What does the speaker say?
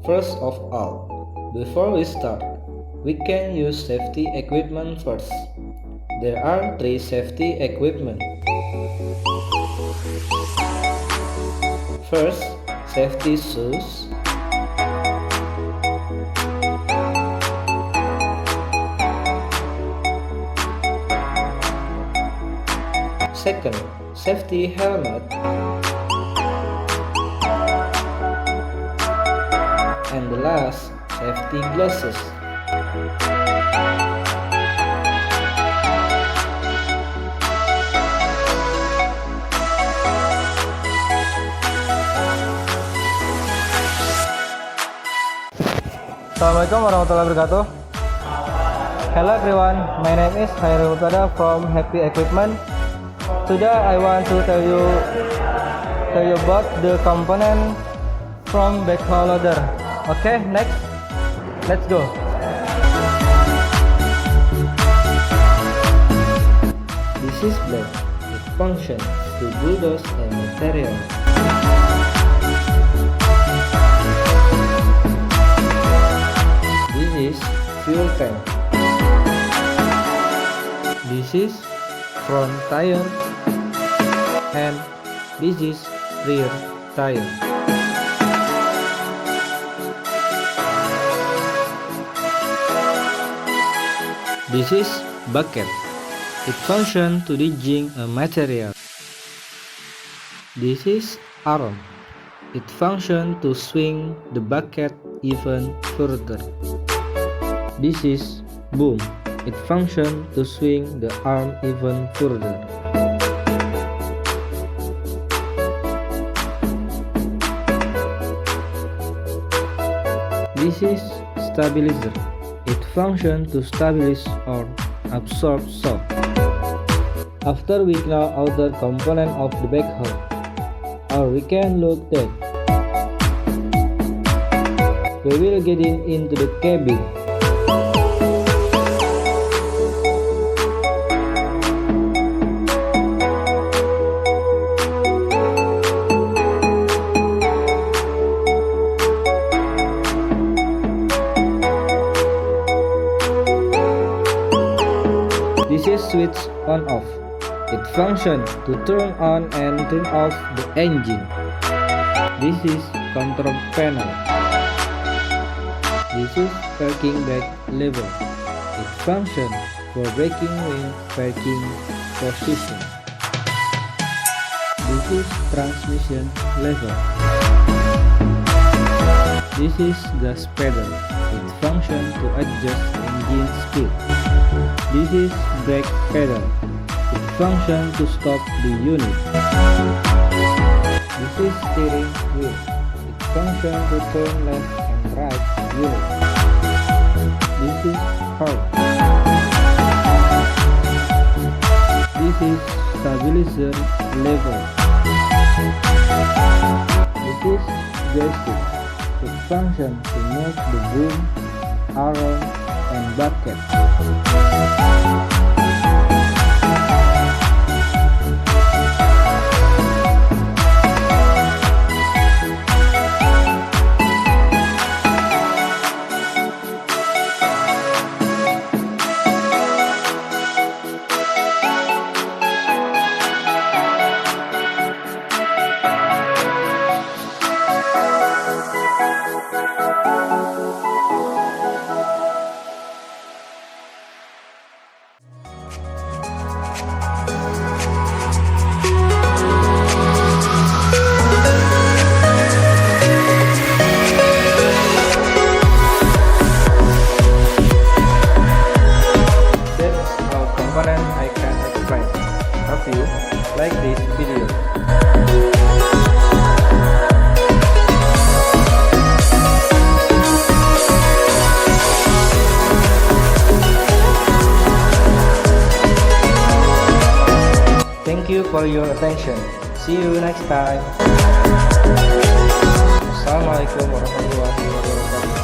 First of all, before we start, we can use safety equipment first. There are 3 safety equipment. First, safety shoes. Second, safety helmet. And the last, safety glasses. Assalamualaikum warahmatullahi wabarakatuh. Hello everyone, my name is Hairul Mutada from Happy Equipment. Today I want to tell you about the component from backhoe loader. Okay, next, let's go. This is blade. It functions to bulldoze a material. This is fuel tank. This is front tire, and this is rear tire. This is bucket. It functions to digging a material. This is arm. It functions to swing the bucket even further. This is boom. It functions to swing the arm even further. This is stabilizer. It functions to stabilize or absorb shock. After we know other component of the backhoe, or we can look that we will get into the cabin. This is switch on off. It functions to turn on and turn off the engine. This is control panel. This is parking brake lever. It functions for braking when parking position. This is transmission lever. This is gas pedal. It functions to adjust engine speed. This is brake pedal. It functions to stop the unit. This is steering wheel. It functions to turn left and right unit. This is horn. This is stabilizer lever. This is joystick. It functions to move the boom, arm, and bucket. I can explain. Hope you like this video. Thank you for your attention. See you next time. Assalamualaikum warahmatullahi wabarakatuh.